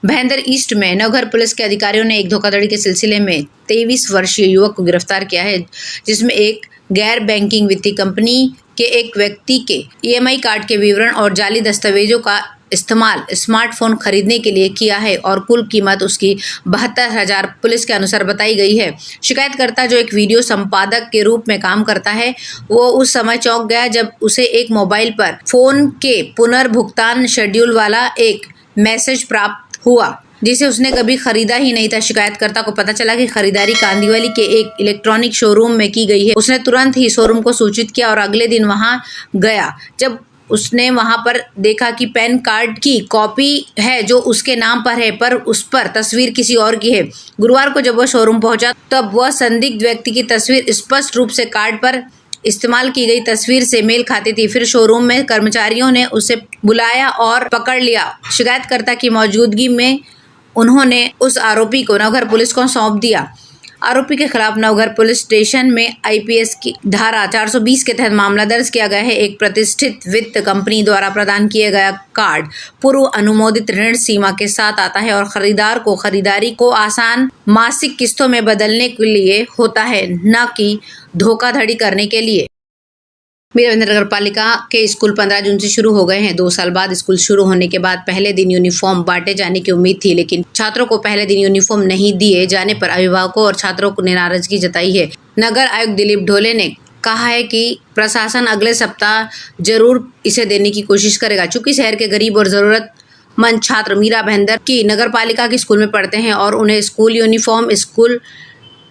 Bhayandar east में Navghar police के अधिकारियों ने एक धोखाधड़ी के सिलसिले में 23 वर्षीय युवक को गिरफ्तार किया है, जिसमें एक गैर बैंकिंग वित्तीय कंपनी के एक व्यक्ति के ईएमआई कार्ड के विवरण और जाली दस्तावेजों का इस्तेमाल स्मार्टफोन खरीदने के लिए किया है और कुल कीमत उसकी 72,000 पुलिस के अनुसार बताई गई है। शिकायतकर्ता, जो एक वीडियो संपादक के रूप में काम करता है, वो उस समय चौंक गया जब उसे एक मोबाइल पर फोन के पुनर्भुगतान शेड्यूल वाला एक मैसेज प्राप्त हुआ, जिसे उसने कभी खरीदा ही नहीं था। शिकायतकर्ता को पता चला कि खरीदारी कांदिवली के एक इलेक्ट्रॉनिक शोरूम में की गई है। उसने तुरंत ही शोरूम को सूचित किया और अगले दिन वहां गया। जब उसने वहां पर देखा कि पैन कार्ड की कॉपी है जो उसके नाम पर है, पर उस पर तस्वीर किसी और की है। गुरुवार को जब वह शोरूम पहुंचा तब वह संदिग्ध व्यक्ति की तस्वीर स्पष्ट रूप से कार्ड पर इस्तेमाल की गई तस्वीर से मेल खाती थी। फिर शोरूम में कर्मचारियों ने उसे बुलाया और पकड़ लिया। शिकायतकर्ता की मौजूदगी में उन्होंने उस आरोपी को नवघर पुलिस को सौंप दिया। आरोपी के खिलाफ नवघर पुलिस स्टेशन में आईपीएस की धारा 420 के तहत मामला दर्ज किया गया है। एक प्रतिष्ठित वित्त कंपनी द्वारा प्रदान किया गया कार्ड पूर्व अनुमोदित ऋण सीमा के साथ आता है और खरीदार को खरीदारी को आसान मासिक किस्तों में बदलने के लिए होता है, न कि धोखाधड़ी करने के लिए। मीराबंदर नगर पालिका के स्कूल 15 जून से शुरू हो गए हैं। 2 साल बाद स्कूल शुरू होने के बाद पहले दिन यूनिफॉर्म बांटे जाने की उम्मीद थी, लेकिन छात्रों को पहले दिन यूनिफॉर्म नहीं दिए जाने पर अभिभावकों और छात्रों ने नाराजगी जताई है। नगर आयुक्त दिलीप ढोले ने कहा है कि प्रशासन अगले सप्ताह जरूर इसे देने की कोशिश करेगा। चूंकि शहर के गरीब और जरूरतमंद छात्र मीरा भाईंदर की नगर पालिका के स्कूल में पढ़ते हैं और उन्हें स्कूल यूनिफॉर्म, स्कूल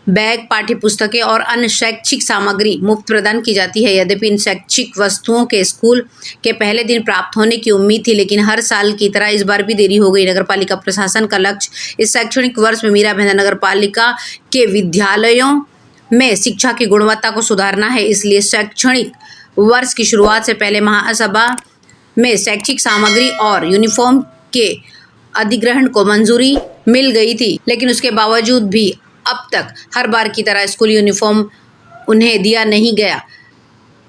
बैग, पाठ्य पुस्तकें और अन्य शैक्षिक सामग्री मुफ्त प्रदान की जाती है। यद्यपि इन शैक्षिक वस्तुओं के स्कूल के पहले दिन प्राप्त होने की उम्मीद थी, लेकिन हर साल की तरह इस बार भी देरी हो गई। नगर पालिका प्रशासन का लक्ष्य इस शैक्षणिक वर्ष में मीरा भाईंदर नगर पालिका के विद्यालयों में शिक्षा की गुणवत्ता को सुधारना है। इसलिए शैक्षणिक वर्ष की शुरुआत से पहले महासभा में शैक्षिक सामग्री और यूनिफॉर्म के अधिग्रहण को मंजूरी मिल गई थी, लेकिन उसके बावजूद भी अब तक हर बार की तरह स्कूल यूनिफॉर्म उन्हें दिया नहीं गया।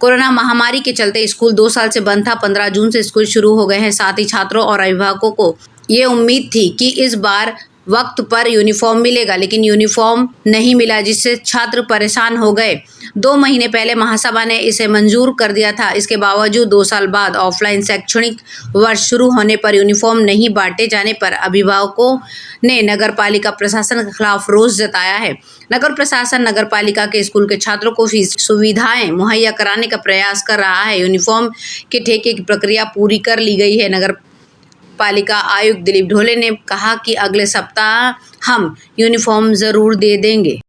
कोरोना महामारी के चलते स्कूल 2 साल से बंद था। 15 जून से स्कूल शुरू हो गए हैं। साथ ही छात्रों और अभिभावकों को ये उम्मीद थी कि इस बार वक्त पर यूनिफॉर्म मिलेगा, लेकिन यूनिफॉर्म नहीं मिला, जिससे छात्र परेशान हो गए। 2 महीने पहले महासभा ने इसे मंजूर कर दिया था। इसके बावजूद 2 साल बाद ऑफलाइन शैक्षणिक वर्ष शुरू होने पर यूनिफॉर्म नहीं बांटे जाने पर अभिभावकों ने नगर पालिका प्रशासन के खिलाफ रोष जताया है। नगर प्रशासन नगर पालिका के स्कूल के छात्रों को फीस सुविधाएं मुहैया कराने का प्रयास कर रहा है। यूनिफॉर्म के ठेके की प्रक्रिया पूरी कर ली गई है। नगर पालिका आयुक्त दिलीप ढोले ने कहा कि अगले सप्ताह हम यूनिफॉर्म जरूर दे देंगे।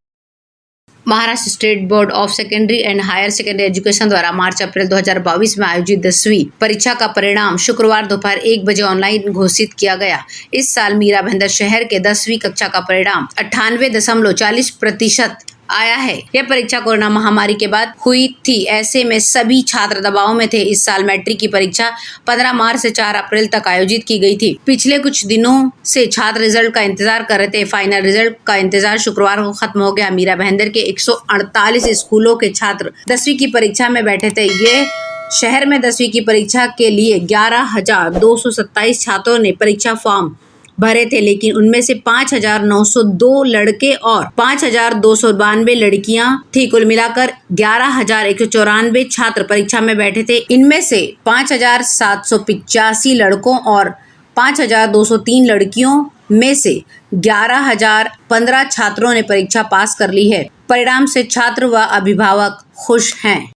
Maharashtra state board of secondary and higher secondary education द्वारा मार्च-अप्रैल 2022 में आयोजित 10वीं परीक्षा का परिणाम शुक्रवार दोपहर 1 बजे ऑनलाइन घोषित किया गया। इस साल मीरा भाईंदर शहर के 10वीं कक्षा का परिणाम 98.40% आया है। यह परीक्षा कोरोना महामारी के बाद हुई थी, ऐसे में सभी छात्र दबाव में थे। इस साल मैट्रिक की परीक्षा 15 मार्च से 4 अप्रैल तक आयोजित की गई थी। पिछले कुछ दिनों से छात्र रिजल्ट का इंतजार कर रहे थे। फाइनल रिजल्ट का इंतजार शुक्रवार को खत्म हो गया। मीरा भाईंदर के 148 स्कूलों के छात्र 10वीं की परीक्षा में बैठे थे। ये शहर में 10वीं की परीक्षा के लिए 11,227 छात्रों ने परीक्षा फॉर्म भरे थे, लेकिन उनमें से 5,902 लड़के और 5,292 लड़कियां थी। कुल मिलाकर 11,194 छात्र परीक्षा में बैठे थे। इनमें से 5,785 लड़कों और 5,203 लड़कियों में से 11,015 छात्रों ने परीक्षा पास कर ली है। परिणाम से छात्र व अभिभावक खुश हैं।